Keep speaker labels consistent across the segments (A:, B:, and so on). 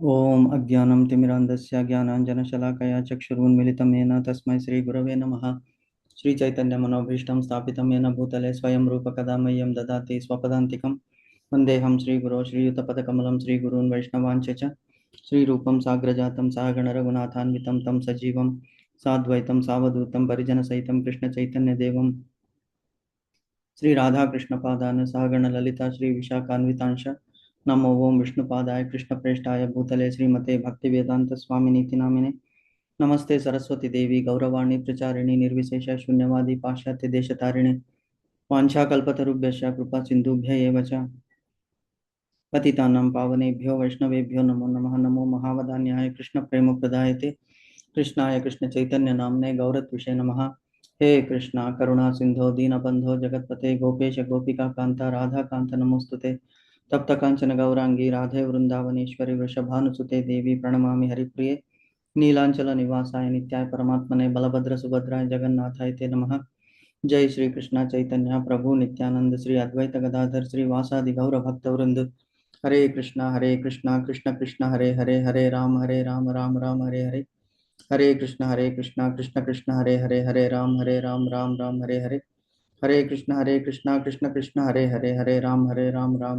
A: ओम अज्ञानं तिमिरान्धस्य ज्ञानाञ्जनशलाकया चक्षुरुन्मिलितं येन तस्मै श्रीगुरवे नमः। श्रीचैतन्यमनोभीष्टं स्थापितं येन भूतले स्वयं रूपकदा मह्यं ददाति स्वपदान्तिकं। वन्देऽहं श्रीगुरो श्रीयुतपदकमलं श्रीगुरून् वैष्णवांश्च च श्रीरूपं साग्रजातं सहगणरघुनाथान्वितं तं सजीवं साद्वैतं सावधूतं परिजनसहितं कृष्णचैतन्यदेवं श्रीराधाकृष्णपादान् सहगणललिता श्रीविशाखान्वितांश नमो ओं विष्णुपादाय कृष्णप्रेष्ठाय भूतले श्रीमते भक्तिवेदान्तस्वामिनीति नामिने नमस्ते सरस्वती देवी गौरवाणी प्रचारिणी निर्विशेष शून्यवादी पाश्चात्य देशतारिणे वाञ्छाकल्पतरुभ्यश्च कृपा सिन्धुभ्य एव च पतितानां पावनेभ्यो वैष्णवेभ्यो नमो नमः। नमो महावदान्याय कृष्णप्रेमप्रदायते कृष्णाय कृष्णचैतन्यनाम्ने गौरत्विषे नमः। हे कृष्णा करुणा सिंधो दीनबंधो जगतपते गोपेश गोपिका कांता राधा कांत नमोस्तुते तप्त कांचन गौरांगी राधे वृंदावनेश्वरी वृषभानुसुते देवी प्रणमामि हरिप्रिये नीलांचल निवासाय नित्याय परमात्मने बलभद्र सुभद्राय जगन्नाथाय ते नमः। जय श्री कृष्ण चैतन्य प्रभु नित्यानंद श्री अद्वैत गदाधर श्री वासादि गौर भक्त वृंद। हरे कृष्णा कृष्ण कृष्ण हरे हरे हरे राम राम राम हरे हरे। हरे कृष्णा कृष्ण कृष्ण हरे हरे राम राम हरे हरे। हरे कृष्णा कृष्ण हरे राम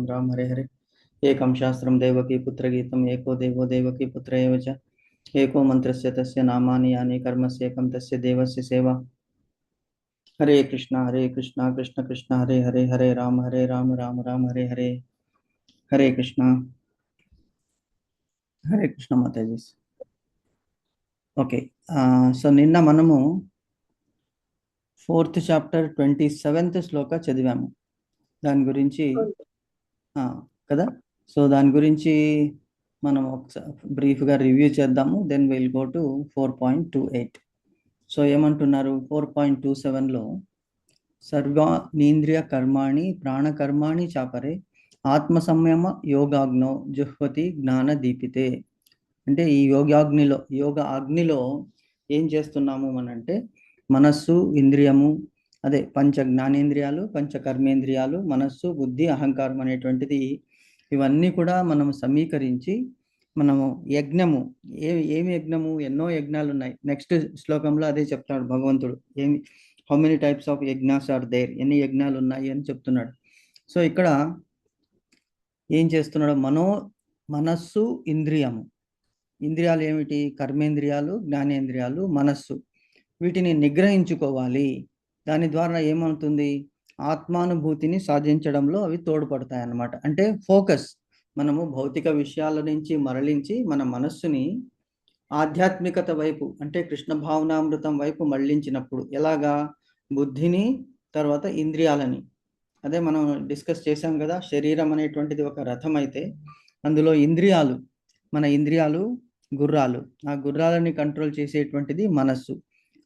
A: राम हरे हरे। एकं शास्त्रं देवकी पुत्रगीतम् एको देवो देवकी पुत्र एव च एको मन्त्रस्य तस्य नामानि यानि कर्मस्य एकं तस्य देवस्य सेवा। हरे कृष्णा कृष्ण कृष्ण हरे राम राम हरे हरे। हरे कृष्णा हरे कृष्ण माताजी। ఓకే, సో నిన్న మనము 4th చాప్టర్ 27th శ్లోక చదివాము. దాని గురించి కదా, సో దాని గురించి మనం ఒకసారి బ్రీఫ్గా రివ్యూ చేద్దాము. Then will go to 4.28. So ఏమంటున్నారు 4.27లో, సర్వాణీంద్రియ కర్మాణి ప్రాణకర్మాణి చాపరే ఆత్మ సంయమ యోగాగ్నో జుహ్వతి జ్ఞాన దీపితే. అంటే ఈ యోగ అగ్నిలో ఏం చేస్తున్నాము అనంటే మనస్సు ఇంద్రియము, అదే పంచ జ్ఞానేంద్రియాలు పంచ కర్మేంద్రియాలు మనస్సు బుద్ధి అహంకారం అనేటువంటిది, ఇవన్నీ కూడా మనం సమీకరించి మనము యజ్ఞము, ఏమి యజ్ఞము, ఎన్నో యజ్ఞాలు ఉన్నాయి. నెక్స్ట్ శ్లోకంలో అదే చెప్తాడు భగవంతుడు. How many types of yajnas are there, ఎన్ని యజ్ఞాలు ఉన్నాయి అని చెప్తున్నాడు. సో ఇక్కడ ఏం చేస్తున్నాడు, మనస్సు ఇంద్రియము, ఇంద్రియాలు ఏమిటి, కర్మేంద్రియాలు జ్ఞానేంద్రియాలు మనస్సు, వీటిని నిగ్రహించుకోవాలి. దాని ద్వారా ఏమవుతుంది, ఆత్మానుభూతిని సాధించడంలో అవి తోడ్పడతాయి అన్నమాట. అంటే ఫోకస్, మనము భౌతిక విషయాల నుంచి మరలించి మన మనస్సుని ఆధ్యాత్మికత వైపు, అంటే కృష్ణ భావనామృతం వైపు మళ్ళించినప్పుడు ఎలాగా, బుద్ధిని తర్వాత ఇంద్రియాలని, అదే మనం డిస్కస్ చేశాం కదా, శరీరం అనేటువంటిది ఒక రథం అయితే అందులో ఇంద్రియాలు, మన ఇంద్రియాలు గుర్రాలు, ఆ గుర్రాలని కంట్రోల్ చేసేటువంటిది మనస్సు,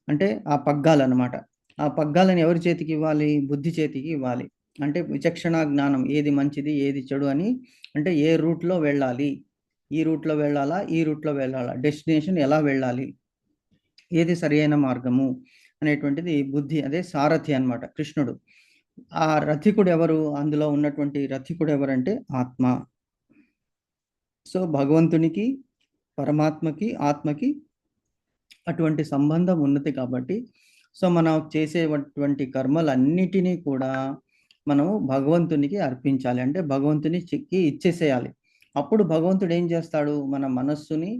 A: అంటే ఆ పగ్గాలు అనమాట. ఆ పగ్గాలను ఎవరి చేతికి ఇవ్వాలి, బుద్ధి చేతికి ఇవ్వాలి. అంటే విచక్షణ జ్ఞానం, ఏది మంచిది ఏది చెడు అని, అంటే ఏ రూట్లో వెళ్ళాలి, ఈ రూట్లో వెళ్ళాలా ఈ రూట్లో వెళ్ళాలా, డెస్టినేషన్ ఎలా వెళ్ళాలి, ఏది సరైన మార్గము అనేటువంటిది బుద్ధి, అదే సారథి అన్నమాట కృష్ణుడు. ఆ రథికుడు ఎవరు, అందులో ఉన్నటువంటి రథికుడు ఎవరంటే ఆత్మ. సో భగవంతునికి, పరమాత్మకి, ఆత్మకి అటువంటి సంబంధం ఉన్నది కాబట్టి, సో మనం చేసేటువంటి కర్మలన్నిటినీ కూడా మనము భగవంతునికి అర్పించాలి, అంటే భగవంతునికి ఇచ్చేసేయాలి. అప్పుడు భగవంతుడు ఏం చేస్తాడు, మన మనస్సుని,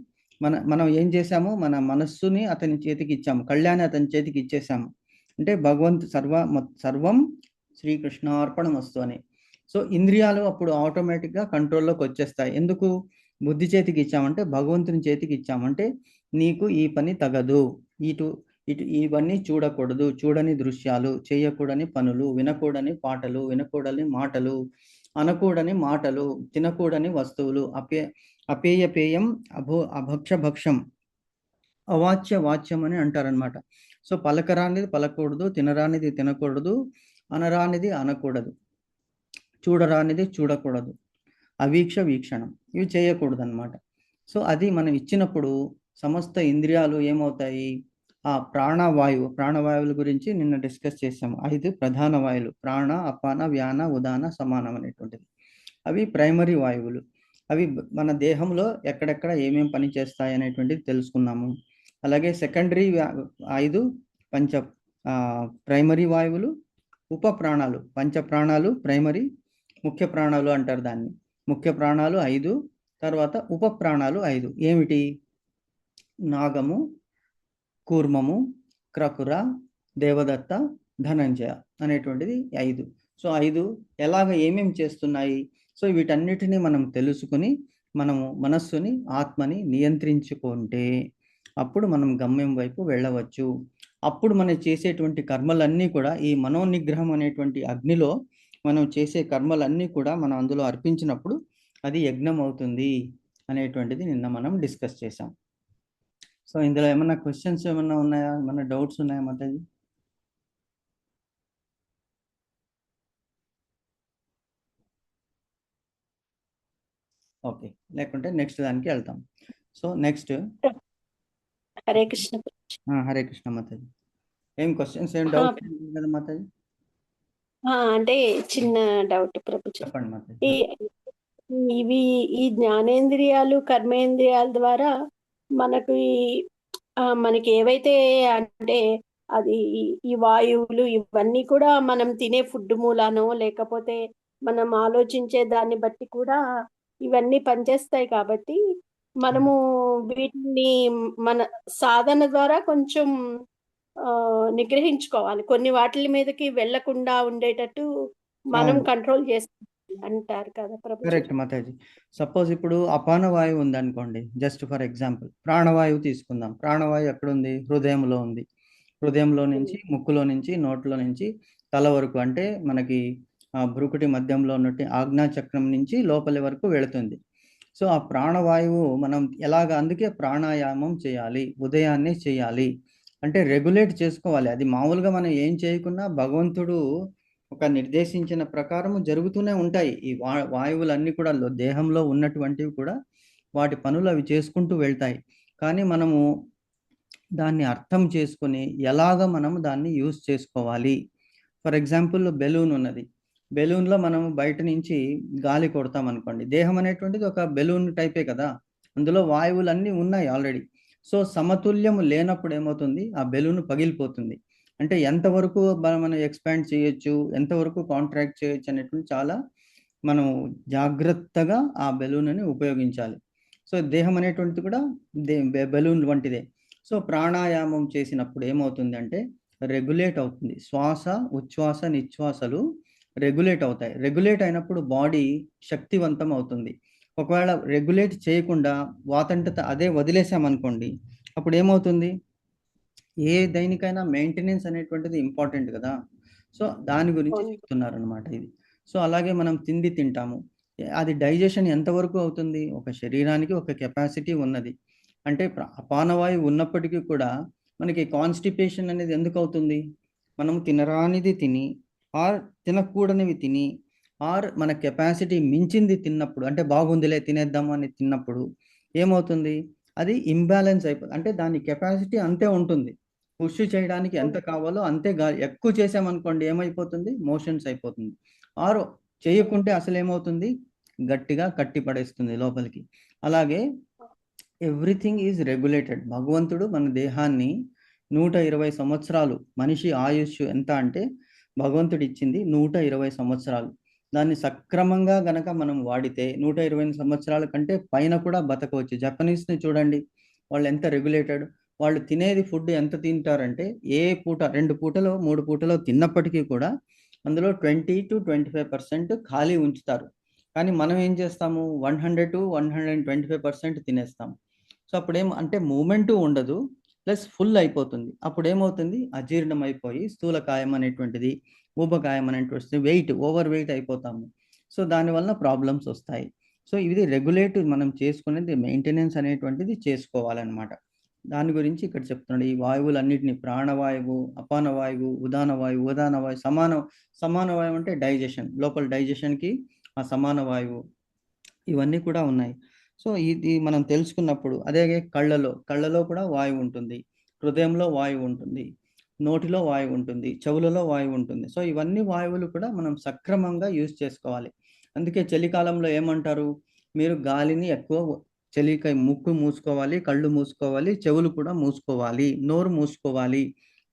A: మనం ఏం చేశాము, మన మనస్సుని అతని చేతికి ఇచ్చాము, కళ్యాణి అతని చేతికి ఇచ్చేసాము. అంటే సర్వం శ్రీకృష్ణార్పణమస్తు అని. సో ఇంద్రియాలు అప్పుడు ఆటోమేటిక్గా కంట్రోల్లోకి వచ్చేస్తాయి. ఎందుకు, బుద్ధి చేతికి ఇచ్చామంటే, భగవంతుని చేతికి ఇచ్చామంటే, నీకు ఈ పని తగదు, ఇటు ఇటు ఇవన్నీ చూడకూడదు, చూడని దృశ్యాలు, చేయకూడని పనులు, వినకూడని పాటలు, వినకూడని మాటలు, అనకూడని మాటలు, తినకూడని వస్తువులు, అపేయపేయం అభక్ష భక్షం, అవాచ్య వాచ్యం అని అంటారనమాట. సో పలకరానిది పలకూడదు, తినరానిది తినకూడదు, అనరానిది అనకూడదు, చూడరానిది చూడకూడదు, వీక్షణం, ఇవి చేయకూడదు అనమాట. సో అది మనం ఇచ్చినప్పుడు సమస్త ఇంద్రియాలు ఏమవుతాయి, ఆ ప్రాణవాయువుల గురించి నిన్న డిస్కస్ చేసాము. 5 ప్రధాన వాయువులు, ప్రాణ అపాన వ్యాన ఉదాన సమానం అనేటువంటిది, అవి ప్రైమరీ వాయువులు. అవి మన దేహంలో ఎక్కడెక్కడ ఏమేమి పని చేస్తాయి అనేటువంటిది తెలుసుకున్నాము. అలాగే సెకండరీ 5 పంచ ప్రైమరీ వాయువులు, ఉప ప్రాణాలు, పంచ ప్రాణాలు ప్రైమరీ, ముఖ్య ప్రాణాలు అంటారు దాన్ని. ముఖ్య ప్రాణాలు 5, తర్వాత ఉప ప్రాణాలు 5. ఏమిటి? నాగము, కూర్మము, క్రకుర, దేవదత్త, ధనంజయ అనేటువంటిది 5. సో 5 ఎలాగ ఏమేమి చేస్తున్నాయి? సో వీటన్నిటిని మనం తెలుసుకుని మనము మనస్సుని, ఆత్మని నియంత్రించుకుంటే అప్పుడు మనం గమ్యం వైపు వెళ్ళవచ్చు. అప్పుడు మనం చేసేటువంటి కర్మలన్నీ కూడా ఈ మనోనిగ్రహం అనేటువంటి అగ్నిలో మనం చేసే కర్మలన్నీ కూడా మనం అందులో అర్పించినప్పుడు అది యజ్ఞం అవుతుంది అనేటువంటిది నిన్న మనం డిస్కస్ చేసాం. సో ఇందులో ఏమన్నా క్వశ్చన్స్ ఏమన్నా ఉన్నాయా? ఏమన్నా డౌట్స్ ఉన్నాయా మాతాజీ? ఓకే, లేకుంటే నెక్స్ట్ దానికి వెళ్తాం. So next
B: Hare Krishna.
A: హరే కృష్ణ మాతాజీ. ఏం క్వశ్చన్స్, ఏం డౌట్స్ కదా మాతాజీ?
B: అంటే చిన్న డౌట్ ప్రభుజీ.
A: చెప్పండి మాతాజీ.
B: ఇవి ఈ జ్ఞానేంద్రియాలు, కర్మేంద్రియాల ద్వారా మనకు మనకి ఏవైతే అంటే అది ఈ వాయువులు ఇవన్నీ కూడా మనం తినే ఫుడ్ మూలానో లేకపోతే మనం ఆలోచించే దాన్ని బట్టి కూడా ఇవన్నీ పనిచేస్తాయి. కాబట్టి మనము వీటిని మన సాధన ద్వారా కొంచెం నిగ్రహించుకోవాలి. కొన్ని వాటి మీదకి వెళ్లకుండా ఉండేటట్టు మనం కంట్రోల్ చేసుకోవాలి అంటారు కదా ప్రభుజీ.
A: కరెక్ట్ మాతాజీ. సపోజ్ ఇప్పుడు అపాన వాయువు ఉందనుకోండి, జస్ట్ ఫర్ ఎగ్జాంపుల్ ప్రాణవాయువు తీసుకుందాం. ప్రాణవాయువు ఎక్కడుంది? హృదయంలో ఉంది. హృదయంలో నుంచి, ముక్కులో నుంచి, నోట్లో నుంచి తల వరకు, అంటే మనకి భ్రుకుటి మధ్యంలో ఉన్నట్టు ఆజ్ఞా చక్రం నుంచి లోపలి వరకు వెళుతుంది. సో ఆ ప్రాణవాయువు మనం ఎలాగ, అందుకే ప్రాణాయామం చేయాలి, ఉదయాన్నే చేయాలి. అంటే రెగ్యులేట్ చేసుకోవాలి. అది మామూలుగా మనం ఏం చేయకున్నా భగవంతుడు ఒక నిర్దేశించిన ప్రకారము జరుగుతూనే ఉంటాయి. ఈ వాయువులన్నీ కూడా దేహంలో ఉన్నటువంటివి కూడా వాటి పనులు అవి చేసుకుంటూ వెళ్తాయి. కానీ మనము దాన్ని అర్థం చేసుకొని ఎలాగ మనం దాన్ని యూజ్ చేసుకోవాలి. ఫర్ ఎగ్జాంపుల్ బెలూన్ ఉన్నది. బెలూన్లో మనం బయట నుంచి గాలి కొడతాం అనుకోండి, దేహం అనేటువంటిది ఒక బెలూన్ టైపే కదా, అందులో వాయువులన్నీ ఉన్నాయి ఆల్రెడీ. సో సమతుల్యము లేనప్పుడు ఏమవుతుంది? ఆ బెలూన్ పగిలిపోతుంది. అంటే ఎంతవరకు మనం ఎక్స్పాండ్ చేయొచ్చు, ఎంతవరకు కాంట్రాక్ట్ చేయొచ్చు అనేటువంటి చాలా మనం జాగ్రత్తగా ఆ బెలూన్ని ఉపయోగించాలి. సో దేహం అనేటువంటిది కూడా బెలూన్ వంటిదే. సో ప్రాణాయామం చేసినప్పుడు ఏమవుతుంది అంటే రెగ్యులేట్ అవుతుంది. శ్వాస, ఉచ్ఛ్వాస, నిశ్వాసలు రెగ్యులేట్ అవుతాయి. రెగ్యులేట్ అయినప్పుడు బాడీ శక్తివంతం అవుతుంది. ఒకవేళ రెగ్యులేట్ చేయకుండా వాతంతట అదే వదిలేసామనుకోండి, అప్పుడు ఏమవుతుంది? ఏ దేనికైనా మెయింటెనెన్స్ అనేటువంటిది ఇంపార్టెంట్ కదా. సో దాని గురించి చెప్తున్నారు అనమాట ఇది. సో అలాగే మనం తిండి తింటాము, అది డైజెషన్ ఎంతవరకు అవుతుంది? ఒక శరీరానికి ఒక కెపాసిటీ ఉన్నది. అంటే అపానవాయువు ఉన్నప్పటికీ కూడా మనకి కాన్స్టిపేషన్ అనేది ఎందుకు అవుతుంది? మనం తినరానిది తిని, ఆర్ తినకూడనివి తిని, ఆర్ మన కెపాసిటీ మించింది తిన్నప్పుడు, అంటే బాగుందిలే తినేద్దాము అని తిన్నప్పుడు ఏమవుతుంది? అది ఇంబ్యాలెన్స్ అయిపోతుంది. అంటే దాని కెపాసిటీ అంతే ఉంటుంది. పుష్ చేయడానికి ఎంత కావాలో అంతే ఎక్కువ చేసామనుకోండి ఏమైపోతుంది? మోషన్స్ అయిపోతుంది. ఆర్ చేయకుంటే అసలు ఏమవుతుంది? గట్టిగా కట్టి పడేస్తుంది లోపలికి. అలాగే ఎవ్రీథింగ్ ఈజ్ రెగ్యులేటెడ్. భగవంతుడు మన దేహాన్ని 120 సంవత్సరాలు, మనిషి ఆయుష్ ఎంత అంటే భగవంతుడు ఇచ్చింది 120 సంవత్సరాలు. దాన్ని సక్రమంగా గనక మనం వాడితే 120 సంవత్సరాల కంటే పైన కూడా బతకవచ్చు. జపనీస్ని చూడండి, వాళ్ళు ఎంత రెగ్యులేటెడ్. వాళ్ళు తినేది ఫుడ్ ఎంత తింటారంటే ఏ పూట 2 పూటలో 3 పూటలో తిన్నప్పటికీ కూడా అందులో 20-25% ఖాళీ ఉంచుతారు. కానీ మనం ఏం చేస్తాము? 100-125% తినేస్తాం. సో అప్పుడేం అంటే మూమెంటు ఉండదు, ప్లస్ ఫుల్ అయిపోతుంది. అప్పుడేమవుతుంది? అజీర్ణం అయిపోయి స్థూలకాయం అనేటువంటిది, ఊబకాయం అనేటువంటిది, ఓవర్ వెయిట్ అయిపోతాము. సో దానివల్ల ప్రాబ్లమ్స్ వస్తాయి. సో ఇది రెగ్యులేట్ మనం చేసుకునేది, మెయింటెనెన్స్ అనేటువంటిది చేసుకోవాలన్నమాట. దాని గురించి ఇక్కడ చెప్తున్నాడు. ఈ వాయువులన్నిటిని ప్రాణవాయువు, అపాన వాయువు, ఉదాన వాయువు, సమాన వాయువు అంటే డైజెషన్, లోపల డైజెషన్కి ఆ సమాన వాయువు, ఇవన్నీ కూడా ఉన్నాయి. సో ఇది మనం తెలుసుకున్నప్పుడు, అదే కళ్ళలో కూడా వాయువు ఉంటుంది, హృదయంలో వాయువు ఉంటుంది, నోటిలో వాయువు ఉంటుంది, చెవులలో వాయువు ఉంటుంది. సో ఇవన్నీ వాయువులు కూడా మనం సక్రమంగా యూజ్ చేసుకోవాలి. అందుకే చలికాలంలో ఏమంటారు? మీరు గాలిని ఎక్కువ చలికై ముక్కు మూసుకోవాలి, కళ్ళు మూసుకోవాలి, చెవులు కూడా మూసుకోవాలి, నోరు మూసుకోవాలి.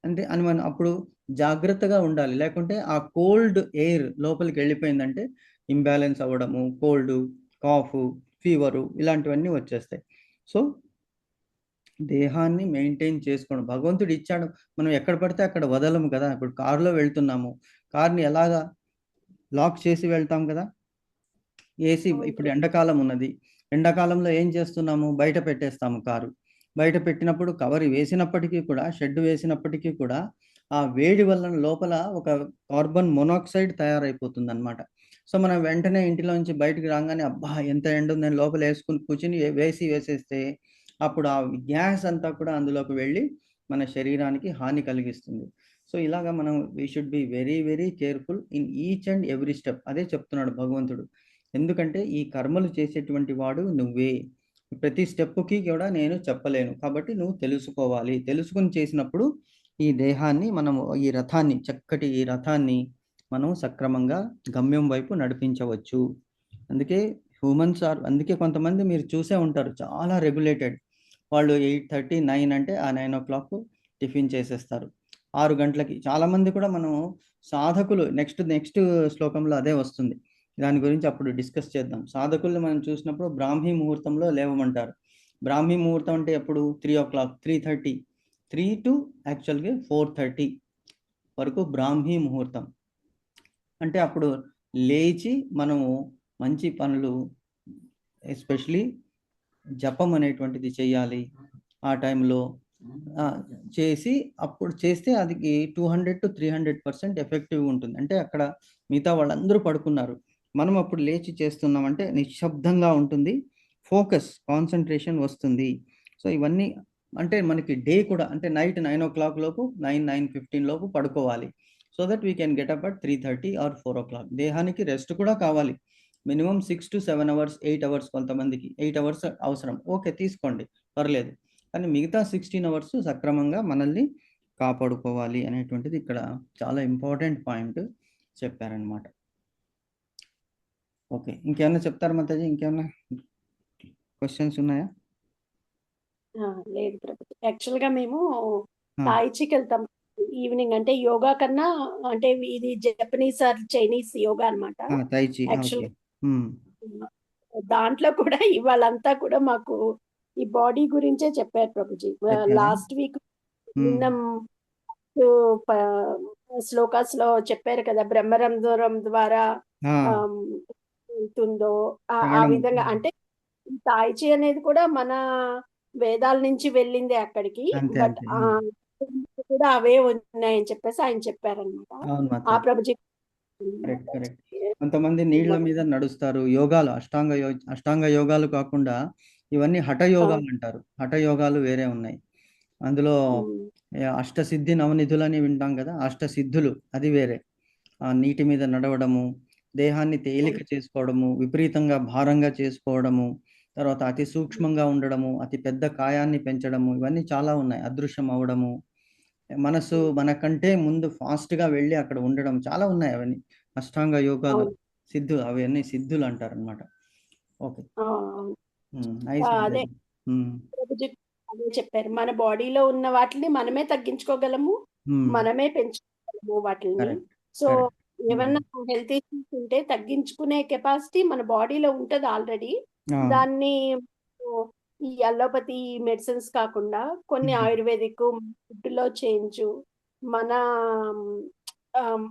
A: అంటే అని మనం అప్పుడు జాగ్రత్తగా ఉండాలి. లేకుంటే ఆ కోల్డ్ ఎయిర్ లోపలికి వెళ్ళిపోయిందంటే ఇంబాలెన్స్ అవ్వడము, కోల్డు, కాఫు, ఫీవరు ఇలాంటివన్నీ వచ్చేస్తాయి. సో, దేహాన్ని మెయింటైన్ చేసుకోవడం. భగవంతుడు ఇచ్చాడు. మనం ఎక్కడ పడితే అక్కడ వదలము కదా! ఇప్పుడు కారులో వెళ్తున్నాము. కార్‌ని ఎలాగా లాక్ చేసి వెళ్తాం కదా! ఏసీ
B: అవును
A: ఇప్పుడు
B: ప్రభు.
A: ఎండాకాలం ఉన్నది. ఎండాకాలంలో ఏం చేస్తున్నాము? బయట పెట్టేస్తాము కారు. బయట పెట్టినప్పుడు కవర్ వేసినప్పటికీ కూడా, షెడ్ వేసినప్పటికీ కూడా, ఆ వేడి వలన లోపల ఒక కార్బన్ మోనాక్సైడ్ తయారైపోతుందనమాట. సో, మనం వెంటనే ఇంటిలోంచి బయటికి రాంగానే అబ్బా! ఎంత ఎండుందని లోపల ఏసుకొని కూర్చొని వేసేస్తే, అప్పుడు ఆ గ్యాస్ అంతా కూడా అందులోకి వెళ్ళి మన శరీరానికి హాని కలిగిస్తుంది. సో, ఇలాగ మనం we should be very, very careful in each and every step. అదే చెప్తున్నాడు భగవంతుడు. ఎందుకంటే ఈ కర్మలు చేసేటువంటి వాడు నువ్వే. ప్రతి స్టెప్పుకి కూడా నేను చెప్పలేను. కాబట్టి నువ్వు తెలుసుకోవాలి. తెలుసుకొని చేసినప్పుడు ఈ దేహాన్ని మనము చక్కటి ఈ రథాన్ని మనం సక్రమంగా గమ్యం వైపు నడిపించవచ్చు. అందుకే అందుకే కొంతమంది మీరు చూసే ఉంటారు. చాలా రెగ్యులేటెడ్. వాళ్ళు 8:30, 9 అంటే ఆ 9:00 టిఫిన్ చేసేస్తారు. 6 గంటలకి చాలామంది కూడా మనం సాధకులు నెక్స్ట్ శ్లోకంలో అదే వస్తుంది. దాని గురించి అప్పుడు డిస్కస్ చేద్దాం. సాధకుల్ని మనం చూసినప్పుడు బ్రాహ్మీ ముహూర్తంలో లేవమంటారు. బ్రాహ్మీ ముహూర్తం అంటే ఎప్పుడు 3:00, 3:30 3 టు యాక్చువల్‌గా 4:30 వరకు బ్రాహ్మీ ముహూర్తం. అంటే అప్పుడు లేచి మనము మంచి పనులు ఎస్పెషల్లీ జపం అనేటువంటిది చెయ్యాలి. ఆ టైంలో చేసి అప్పుడు చేస్తే అది 200-300% ఎఫెక్టివ్‌గా ఉంటుంది. అంటే అక్కడ మిగతా వాళ్ళందరూ పడుకున్నారు. మనం అప్పుడు లేచి చేస్తున్నామంటే నిశ్శబ్దంగా ఉంటుంది. కాన్సంట్రేషన్ వస్తుంది. సో, ఇవన్నీ అంటే మనకి డే కూడా అంటే నైట్ 9:00 లోపు 9:15 లోపు పడుకోవాలి. So that we can get up at 3:30 or 4:00. దేహానికి రెస్ట్ కూడా కావాలి. మినిమమ్ 6-7 అవర్స్, 8 అవర్స్ కొంతమందికి 8 అవర్స్ అవసరం. ఓకే. తీసుకోండి పర్లేదు. కానీ మిగతా 16 అవర్స్ సక్రమంగా మనల్ని కాపాడుకోవాలి అనేటువంటిది ఇక్కడ చాలా ఇంపార్టెంట్ పాయింట్ చెప్పారనమాట. ఓకే. ఇంకేమన్నా చెప్తారా మాతాజీ? ఇంకేమన్నా క్వెషన్స్ ఉన్నాయా?
B: లేదు ప్రభు. యాక్చువల్‌గా మేము
A: ఆ!
B: తాయిచికెళ్తాం. ఈవినింగ్ అంటే యోగా కన్నా అంటే ఇది జపనీస్ ఆర్ చైనీస్ యోగా అన్నమాట.
A: ఆ! తైచి. ఓకే.
B: యాక్చువల్‌గా
A: హ్మ్.
B: దాంట్లో కూడా ఇవాళంతా కూడా మాకు ఈ బాడీ గురించే చెప్పారు ప్రభుజీ.
A: చెప్పారా?
B: లాస్ట్ వీక్
A: హ్మ్.
B: నిన్న ప శ్లోకాస్‌లో చెప్పారు కదా! బ్రహ్మరంధ్రం ద్వారా
A: ఆ!
B: ఆహ్, వెళ్తుందో ఆ
A: ప్రాణం.
B: విధంగా అంటే ఈ తాయిచి అనేది కూడా మన వేదాల నుంచి వెళ్ళిందే అక్కడికి.
A: అంతే.
B: బట్
A: అంతే. హ్మ్.
B: కూడా అవే ఉన్నాయని చెప్పేసి ఆయన చెప్పారనమాట.
A: అవును
B: ఆ
A: మాతాజీ.
B: ప్రభుజీ
A: కరెక్ట్. కరెక్ట్. కొంతమంది నీళ్ళ మీద నడుస్తారు. అష్టాంగ యోగాలు కాకుండా ఇవన్నీ హఠ
B: ఆ!
A: యోగాలంటారు. హఠ యోగాలు వేరే ఉన్నాయి. అందులో
B: హ్మ్.
A: అష్టసిద్ధి నవనిధులని వింటాం కదా! అష్టసిద్ధులు అది వేరే. ఆ నీటి మీద నడవడము, దేహాన్ని తేలిక
B: హ్మ్.
A: చేసుకోవడము, విపరీతంగా భారంగా చేసుకోవడము, తర్వాత అతి సూక్ష్మంగా ఉండడము, అతి పెద్ద కాయాన్ని పెంచడము, ఇవన్నీ చాలా ఉన్నాయి. అదృశ్యం అవ్వడము, మనసు
B: హ్మ్.
A: మనకంటే ముందు ఫాస్ట్‌గా వెళ్ళి అక్కడ ఉండడం చాలా ఉన్నాయి అవన్నీ. అష్టాంగ యోగాలు,
B: అవును.
A: అవన్నీ సిద్ధులంటారనమాట. ఓకే.
B: అవును.
A: నైస్
B: అదే
A: మాతాజీ. హ్మ్.
B: ప్రభుజీ అదే చెప్పారు. మన బాడీలో ఉన్న వాటిని మనమే తగ్గించుకోగలము.
A: హ్మ్.
B: మనమే పెంచుకోగలము వాటిల్ని.
A: కరెక్ట్.
B: So,
A: correct. హ్మ్.
B: ఏవన్నా హెల్త్ ఇష్యూస్ ఉంటే తగ్గించుకునే కెపాసిటీ మన బాడీలో ఉంటది ఆల్రెడీ.
A: ఆ!
B: దాన్ని ఈ అలోపతి మెడిసిన్స్ కాకుండా కొన్ని
A: హ్మ్.
B: ఆయుర్వేదిక్ ఫుడ్‌లో చేంజు మన ఆహ్,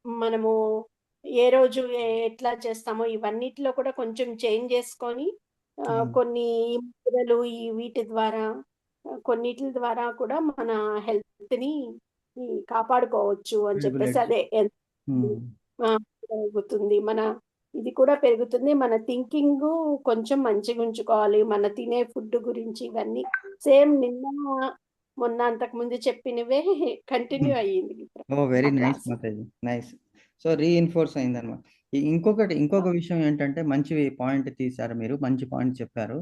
B: మనము ఏ రోజు ఎట్లా చేస్తామో ఇవన్నిటిలో కూడా కొంచెం చేంజ్ చేసుకొని
A: ఆ!
B: కొన్ని ఈ ముద్రలు ఈ వీటి ద్వారా కొన్నిట్లి ద్వారా కూడా మన హెల్త్‌ని కాపాడుకోవచ్చు అని చెప్పేసి
A: రెగ్యులేట్ చే
B: అదే
A: హ్మ్.
B: ఆ! పెరుగుతుంది. మన ఇది కూడా పెరుగుతుంది. మన థింకింగు కొంచెం మంచిగుంచుకోవాలి. మన తినే ఫుడ్ గురించి ఇవన్నీ సేమ్ నిన్న, మొన్న అంతకుముందు చెప్పినవే కంటిన్యూ
A: హ్మ్.
B: అయ్యింది
A: ఓహ్! వెరీ
B: ఆ
A: nice
B: class.
A: Mataji. Nice. So, reinforce అయిందనమాట. ఇంకొక విషయం ఏంటంటే మంచి పాయింట్ తీశారు మీరు. మంచి పాయింట్ చెప్పారు.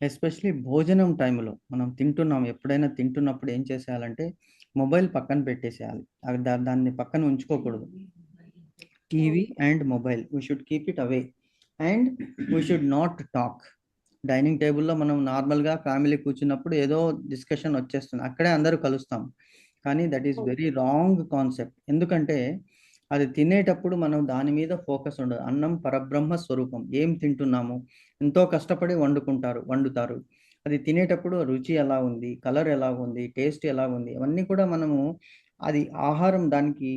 A: ఎస్పెషల్లీ భోజనం టైంలో మనం తింటున్నాం. ఎప్పుడైనా తింటున్నప్పుడు ఏం చేసేయాలంటే మొబైల్ పక్కన పెట్టేసేయాలి. అది దాన్ని పక్కన ఉంచుకోకూడదు. TV and mobile we should keep it away. And we should not talk. Dining టేబుల్లో మనం నార్మల్గా ఫ్యామిలీ కూర్చున్నప్పుడు ఏదో డిస్కషన్ వచ్చేస్తుంది, అక్కడే అందరూ కలుస్తాం. కానీ that is very wrong concept. ఎందుకంటే అది తినేటప్పుడు మనం దాని మీద ఫోకస్ ఉండదు. అన్నం పరబ్రహ్మ స్వరూపం. ఏం తింటున్నాము, ఎంతో కష్టపడి వండుతారు. అది తినేటప్పుడు రుచి ఎలా ఉంది, కలర్ ఎలా ఉంది, టేస్ట్ ఎలా ఉంది, అవన్నీ కూడా మనము అది ఆహారం దానికి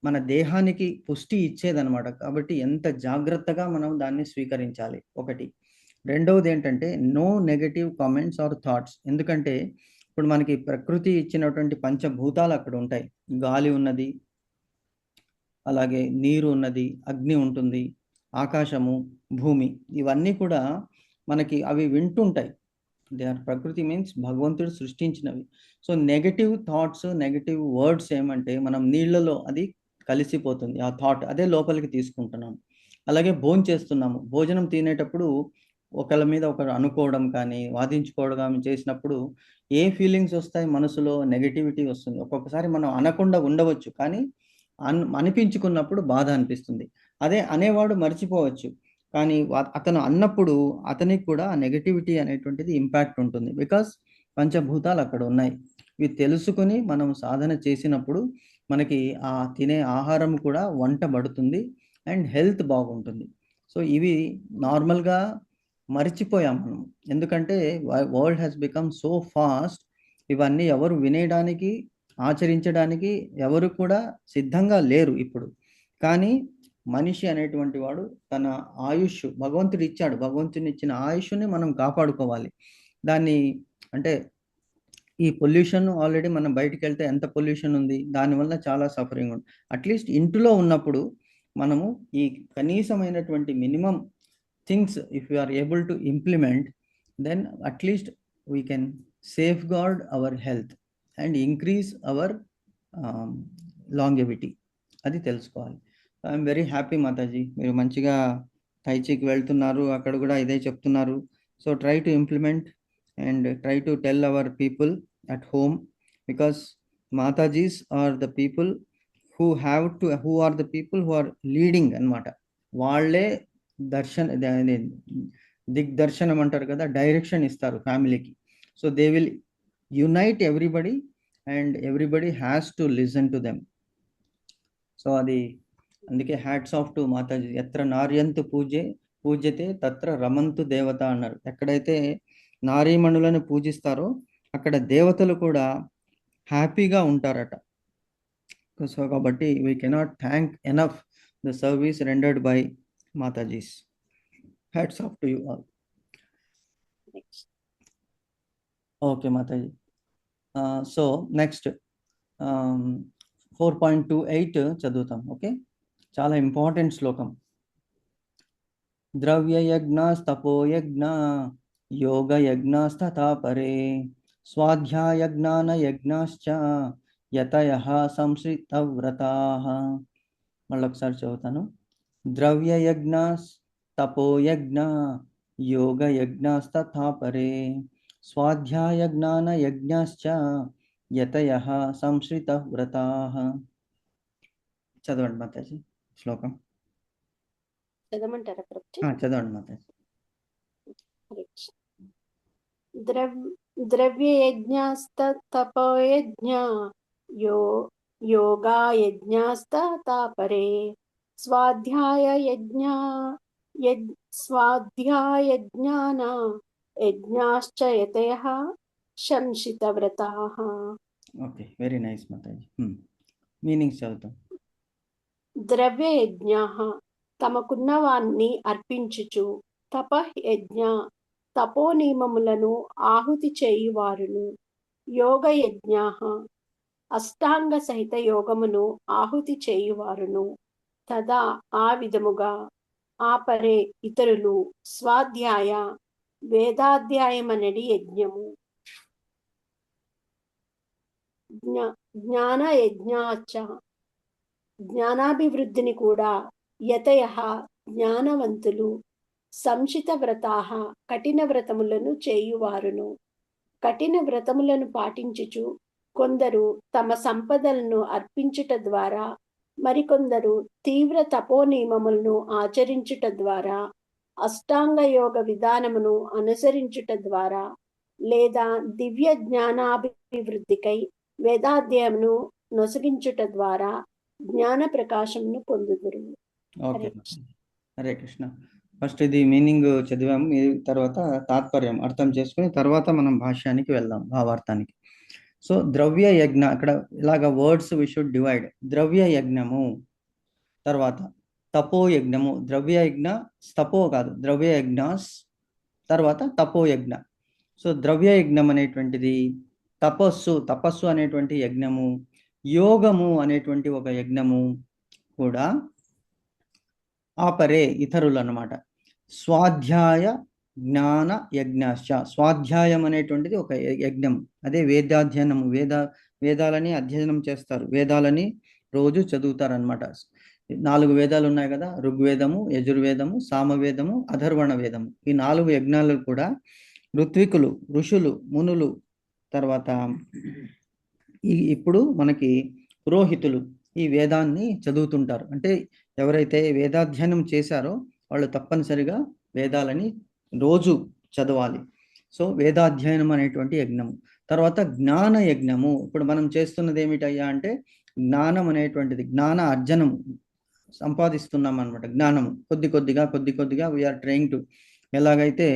A: మన దేహానికి పుష్టి ఇచ్చేదనమాట. కాబట్టి ఎంత జాగ్రత్తగా మనం దాన్ని స్వీకరించాలి ఒకటి. రెండవది ఏంటంటే no negative comments or thoughts. ఎందుకంటే ఇప్పుడు మనకి ప్రకృతి ఇచ్చినటువంటి పంచభూతాలు అక్కడ ఉంటాయి. గాలి ఉన్నది, అలాగే నీరు ఉన్నది, అగ్ని ఉంటుంది, ఆకాశము, భూమి, ఇవన్నీ కూడా మనకి అవి వింటుంటాయి. దే ఆర్ ప్రకృతి మీన్స్ భగవంతుడు సృష్టించినవి. So negative thoughts, negative words ఏమంటే మనం నీళ్ళలో అది కలిసిపోతుంది. ఆ థాట్ అదే లోపలికి తీసుకుంటున్నాం. అలాగే భోంచేస్తున్నాము, భోజనం తినేటప్పుడు ఒకళ్ళ మీద ఒకరు అనుకోవడం కానీ వాదించుకోవడం కానీ చేసినప్పుడు ఏ ఫీలింగ్స్ వస్తాయి మనసులో? నెగటివిటీ వస్తుంది. ఒక్కొక్కసారి మనం అనకుండా ఉండవచ్చు, కానీ అనిపించుకున్నప్పుడు బాధ అనిపిస్తుంది. అదే అనేవాడు మర్చిపోవచ్చు, కానీ అతను అన్నప్పుడు అతనికి కూడా ఆ నెగటివిటీ అనేటువంటిది ఇంపాక్ట్ ఉంటుంది. బికాస్ పంచభూతాలు అక్కడ ఉన్నాయి. ఇవి తెలుసుకొని మనం సాధన చేసినప్పుడు మనకి ఆ తినే ఆహారం కూడా వంటబడుతుంది అండ్ హెల్త్ బాగుంటుంది. సో ఇవి నార్మల్గా మర్చిపోయాం మనం. ఎందుకంటే world has become so fast. ఇవన్నీ ఎవరు వినేయడానికి, ఆచరించడానికి ఎవరు కూడా సిద్ధంగా లేరు ఇప్పుడు. కానీ మనిషి అనేటువంటి వాడు తన ఆయుష్ భగవంతుడు ఇచ్చాడు. భగవంతుని ఇచ్చిన ఆయుష్ని మనం కాపాడుకోవాలి. దాన్ని అంటే ఈ పొల్యూషన్ ఆల్రెడీ మనం బయటికి వెళ్తే ఎంత పొల్యూషన్ ఉంది, దానివల్ల చాలా సఫరింగ్ ఉంది. అట్లీస్ట్ ఇంట్లో ఉన్నప్పుడు మనము ఈ కనీసమైనటువంటి minimum things if you are able to implement, then at least we can safeguard our health and increase our longevity. అది తెలుసుకోవాలి. ఐఎమ్ వెరీ హ్యాపీ మాతాజీ, మీరు మంచిగా టైచీకి వెళ్తున్నారు, అక్కడ కూడా ఇదే చెప్తున్నారు. So try to implement and try to tell our people at home, because Matajis are the people who are the people who are leading అన్నమాట. వాళ్ళే దిగ్దర్శనం అంటారు కదా, డైరెక్షన్ ఇస్తారు ఫ్యామిలీకి. So they will unite everybody and everybody has to listen to them. So అది అందుకే hats off to Mataji. ఎత్ర నార్యంతు పూజ్యతే తత్ర రమంతు దేవత అన్నారు. ఎక్కడైతే నారీమణులను పూజిస్తారో అక్కడ దేవతలు కూడా హ్యాపీగా ఉంటారట. సో కాబట్టి we cannot thank enough the service rendered by Matajis. Hats off to you all. Okay Mataji. So next 4.28 చదువుతాం. ఓకే, చాలా ఇంపార్టెంట్ శ్లోకం. ద్రవ్యయజ్ఞస్తపోయజ్ఞ యోగయజ్ఞస్తథా పరే స్వాధ్యాయజ్ఞానయజ్ఞశ్చ యతయః సంశ్రితవ్రతాః. మళ్ళీ ఒకసారి చదువుతాను. ద్రవ్యయజ్ఞస్తపోయజ్ఞ యోగయజ్ఞస్తథా పరే స్వాధ్యాయజ్ఞానయజ్ఞశ్చ యతయః సంశ్రితవ్రతాః. చదవండి మాతాజీ శ్లోకం.
B: చదవమంటారా ప్రభుజీ?
A: చదవండి మాతాజీ.
B: ద్రవ్యయజ్ఞస్తపోయజ్ఞ యోగాయజ్ఞస్తథా పరే స్వాధ్యాయజ్ఞాన యజ్ఞాశ్చ యతయః సంశితవ్రతాః.
A: ఓకే, వెరీ నైస్ మాతాజీ. మీనింగ్స్ చదువుతాం.
B: ద్రవ్యయజ్ఞాః తమకున్నవాన్ని అర్పించుచు, తపయజ్ఞ తపోనియమములను ఆహుతి చేయువారును, యోగయజ్ఞాః అష్టాంగ సహిత యోగమును ఆహుతి చేయువారును, తదా ఆ విధముగా ఆపరే ఇతరులు స్వాధ్యాయ వేదాధ్యాయమనడి యజ్ఞము, జ్ఞానయజ్ఞాచ జ్ఞానాభివృద్ధిని కూడా, యతయః జ్ఞానవంతులు, సంశిత వ్రతాః కఠిన వ్రతములను చేయువారును. కఠిన వ్రతములను పాటించుచు కొందరు తమ సంపదలను అర్పించుట ద్వారా మరికొందరు తీవ్ర తపో నియమములను ఆచరించుట ద్వారా, అష్టాంగ యోగ విధానమును అనుసరించుట ద్వారా, లేదా దివ్య జ్ఞానాభివృద్ధికై వేదాధ్యాయమును నొసగించుట ద్వారా జ్ఞాన ప్రకాశమును పొందుదురు.
A: ఓకే, హరే కృష్ణ. ఫస్ట్ ఇది మీనింగ్ చదివాము, తర్వాత తాత్పర్యం అర్థం చేసుకుని తర్వాత మనం భాష్యానికి వెళ్దాం, భావార్థానికి. సో ద్రవ్య యజ్ఞ, అక్కడ ఇలాగ వర్డ్స్ వి షుడ్ డివైడ్. ద్రవ్య యజ్ఞము, తర్వాత తపో యజ్ఞము. ద్రవ్య యజ్ఞ తపో కాదు, ద్రవ్య యజ్ఞాస్, తర్వాత తపో యజ్ఞ. సో ద్రవ్య యజ్ఞం అనేటువంటిది తపస్సు అనేటువంటి యజ్ఞము, యోగము అనేటువంటి ఒక యజ్ఞము కూడా ఆపరే ఇతరులు అన్నమాట. స్వాధ్యాయ జ్ఞాన యజ్ఞాశ్చ, స్వాధ్యాయం అనేటువంటిది ఒక యజ్ఞం. అదే వేదాధ్యయనము, వేదాలని అధ్యయనం చేస్తారు, వేదాలని రోజు చదువుతారనమాట. 4 వేదాలు ఉన్నాయి కదా, ఋగ్వేదము, యజుర్వేదము, సామవేదము, అథర్వణ వేదము. ఈ 4 యజ్ఞాలు కూడా ఋత్వికులు, ఋషులు, మునులు, తర్వాత ఇప్పుడు మనకి పురోహితులు ఈ వేదాన్ని చదువుతుంటారు. అంటే ఎవరైతే వేదాధ్యయనం చేశారో వాళ్ళు తప్పనిసరిగా వేదాలని రోజు చదవాలి. సో వేదాధ్యయనం అనేటువంటి యజ్ఞము. తర్వాత జ్ఞాన యజ్ఞము. ఇప్పుడు మనం చేస్తున్నది ఏమిటయ్యా అంటే జ్ఞానం అనేటువంటిది, జ్ఞాన అర్జనము సంపాదిస్తున్నాం అనమాట. జ్ఞానము కొద్ది కొద్దిగా వీఆర్ ట్రైయింగ్ టు, ఎలాగైతే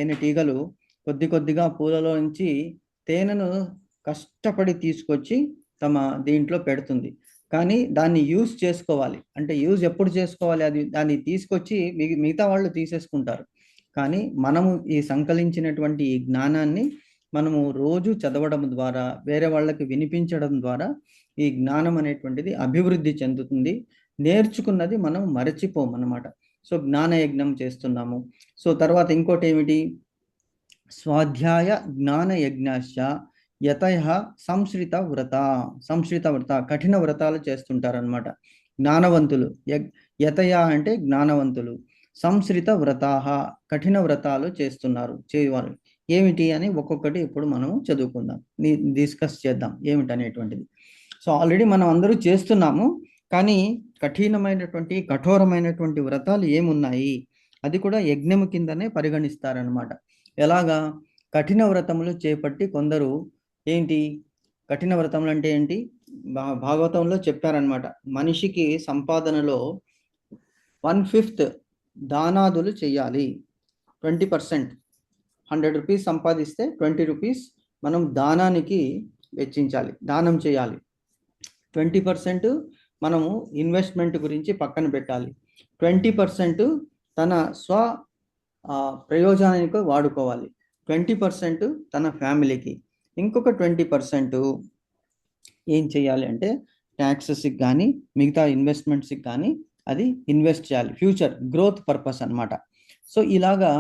A: తేనెటీగలు కొద్దిగా పూలలో నుంచి తేనెను కష్టపడి తీసుకొచ్చి తమ దీంట్లో పెడుతుంది. కానీ దాన్ని యూజ్ చేసుకోవాలి. అంటే యూజ్ ఎప్పుడు చేసుకోవాలి? దాన్ని తీసుకొచ్చి మిగతా వాళ్ళు తీసేసుకుంటారు. కానీ మనము ఈ సంకలించినటువంటి ఈ జ్ఞానాన్ని మనము రోజు చదవడం ద్వారా, వేరే వాళ్ళకి వినిపించడం ద్వారా ఈ జ్ఞానం అనేటువంటిది అభివృద్ధి చెందుతుంది. నేర్చుకున్నది మనం మరచిపోమన్నమాట. సో జ్ఞాన యజ్ఞం చేస్తున్నాము. సో తర్వాత ఇంకోటి ఏమిటి? స్వాధ్యాయ జ్ఞాన యజ్ఞాశ్చ యతయ సంశ్రిత వ్రత, కఠిన వ్రతాలు చేస్తుంటారనమాట జ్ఞానవంతులు. యతయ అంటే జ్ఞానవంతులు, సంశ్రిత వ్రతాహ కఠిన వ్రతాలు చేయవారు. ఏమిటి అని ఒక్కొక్కటి ఇప్పుడు మనము చదువుకుందాం, డిస్కస్ చేద్దాం ఏమిటనేటువంటిది. సో ఆల్రెడీ మనం అందరూ చేస్తున్నాము, కానీ కఠోరమైనటువంటి వ్రతాలు ఏమున్నాయి అది కూడా యజ్ఞము కిందనే పరిగణిస్తారనమాట. ఎలాగా? కఠిన వ్రతములు చేపట్టి కొందరు కఠిన వ్రతములు అంటే ఏంటి? భాగవతంలో చెప్పారనమాట. మనిషికి సంపాదనలో 1/5 దానాదులు చెయ్యాలి. 20%, 100 రూపీస్ సంపాదిస్తే 20 రూపీస్ మనం దానానికి వెచ్చించాలి, దానం చేయాలి. 20% మనము ఇన్వెస్ట్మెంట్ గురించి పక్కన పెట్టాలి. 20% తన ప్రయోజనానికి వాడుకోవాలి. 20% తన ఫ్యామిలీకి. ఇంకొక 20% ఏం చేయాలి అంటే ట్యాక్సెస్కి కానీ మిగతా ఇన్వెస్ట్మెంట్స్కి కానీ అది ఇన్వెస్ట్ చేయాలి, ఫ్యూచర్ గ్రోత్ పర్పస్ అన్నమాట. సో ఇలాగా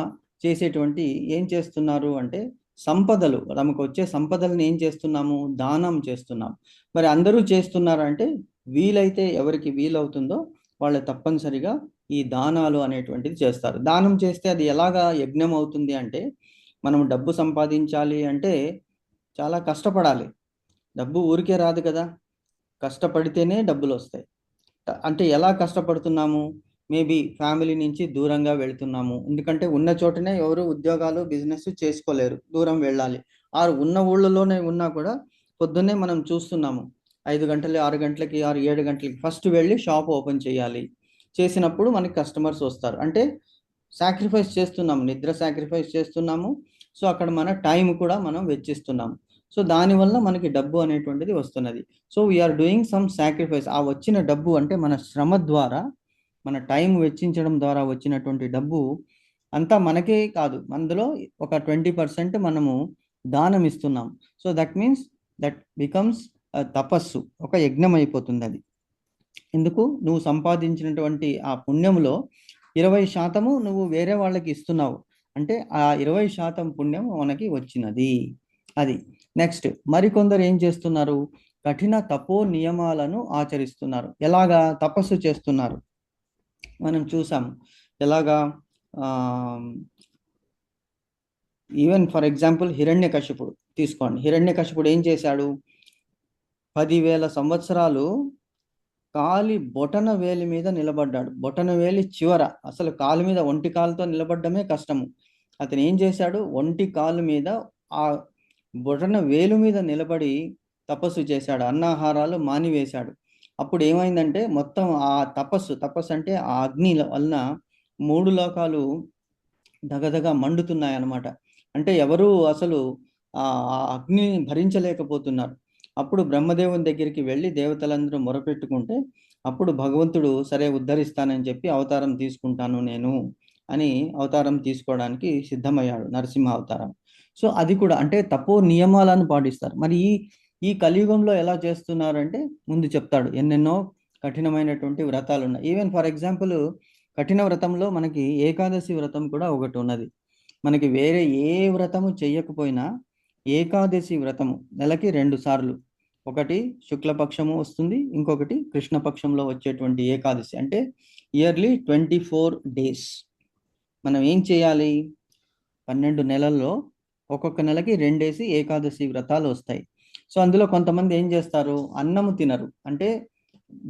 A: చేసేటువంటి ఏం చేస్తున్నారు అంటే సంపదలు, మనకు వచ్చే సంపదలను ఏం చేస్తున్నాము? దానం చేస్తున్నాం. మరి అందరూ చేస్తున్నారంటే వీలైతే ఎవరికి వీలవుతుందో వాళ్ళు తప్పనిసరిగా ఈ దానాలు అనేటువంటిది చేస్తారు. దానం చేస్తే అది ఎలాగా యజ్ఞం అవుతుంది అంటే, మనం డబ్బు సంపాదించాలి అంటే చాలా కష్టపడాలి. డబ్బు ఊరికే రాదు కదా, కష్టపడితేనే డబ్బులు వస్తాయి. అంటే ఎలా కష్టపడుతున్నాము? మేబీ ఫ్యామిలీ నుంచి దూరంగా వెళ్తున్నాము, ఎందుకంటే ఉన్న చోటనే ఎవరు ఉద్యోగాలు బిజినెస్ చేసుకోలేరు, దూరం వెళ్ళాలి. ఉన్న ఊళ్ళలోనే ఉన్నా కూడా పొద్దున్నే మనం చూస్తున్నాము 5 గంటలు, 6 గంటలకి, 7 గంటలకి ఫస్ట్ వెళ్ళి షాప్ ఓపెన్ చేయాలి. చేసినప్పుడు మనకి కస్టమర్స్ వస్తారు. అంటే సాక్రిఫైస్ చేస్తున్నాము, నిద్ర సాక్రిఫైస్ చేస్తున్నాము. సో అక్కడ మన టైం కూడా మనం వెచ్చిస్తున్నాము. సో దానివల్ల మనకి డబ్బు అనేటువంటిది వస్తున్నది. So we are doing some sacrifice. ఆ వచ్చిన డబ్బు అంటే మన శ్రమ ద్వారా, మన టైం వెచ్చించడం ద్వారా వచ్చినటువంటి డబ్బు అంతా మనకే కాదు, అందులో ఒక 20% మనము దానం ఇస్తున్నాం. So that means that becomes తపస్సు, ఒక యజ్ఞం అయిపోతుంది అది. ఎందుకు? నువ్వు సంపాదించినటువంటి ఆ పుణ్యంలో 20% నువ్వు వేరే వాళ్ళకి ఇస్తున్నావు అంటే ఆ 20% పుణ్యం మనకి వచ్చినది. అది నెక్స్ట్. మరికొందరు ఏం చేస్తున్నారు? కఠిన తపో నియమాలను ఆచరిస్తున్నారు. ఎలాగా? తపస్సు చేస్తున్నారు. మనం చూసాము ఎలాగా. ఈవెన్ ఫర్ ఎగ్జాంపుల్ హిరణ్యకశిపుడు తీసుకోండి. హిరణ్యకశిపుడు ఏం చేశాడు? 10,000 సంవత్సరాలు కాలి బొటన వేలి మీద నిలబడ్డాడు. బొటన వేలి చివర, అసలు కాలు మీద ఒంటి కాలుతో నిలబడ్డమే కష్టము. అతను ఏం చేశాడు, ఒంటి కాలు మీద ఆ బొటన వేలు మీద నిలబడి తపస్సు చేశాడు. అన్నాహారాలు మానివేశాడు. అప్పుడు ఏమైందంటే మొత్తం ఆ తపస్సు అంటే ఆ అగ్ని వలన 3 లోకాలు దగదగ మండుతున్నాయన్నమాట. అంటే ఎవరు అసలు ఆ అగ్నిని భరించలేకపోతున్నారు. అప్పుడు బ్రహ్మదేవుని దగ్గరికి వెళ్ళి దేవతలందరూ మొరపెట్టుకుంటే అప్పుడు భగవంతుడు సరే ఉద్ధరిస్తానని చెప్పి అవతారం తీసుకుంటాను నేను అని అవతారం తీసుకోవడానికి సిద్ధమయ్యాడు, నరసింహ అవతారం. సో అది కూడా అంటే తపో నియమాలను పాటిస్తారు. మరి ఈ కలియుగంలో ఎలా చేస్తున్నారంటే ముందు చెప్తాడు, ఎన్నెన్నో కఠినమైనటువంటి వ్రతాలు ఉన్నాయి. ఈవెన్ ఫర్ ఎగ్జాంపుల్ కఠిన వ్రతంలో మనకి ఏకాదశి వ్రతం కూడా ఒకటి ఉన్నది. మనకి వేరే ఏ వ్రతము చెయ్యకపోయినా ఏకాదశి వ్రతము నెలకి 2 సార్లు, ఒకటి శుక్లపక్షము వస్తుంది, ఇంకొకటి కృష్ణపక్షంలో వచ్చేటువంటి ఏకాదశి, అంటే ఇయర్లీ 24 డేస్. మనం ఏం చేయాలి, 12 నెలల్లో ఒక్కొక్క నెలకి 2 ఏకాదశి వ్రతాలు వస్తాయి. సో అందులో కొంతమంది ఏం చేస్తారు, అన్నము తినరు, అంటే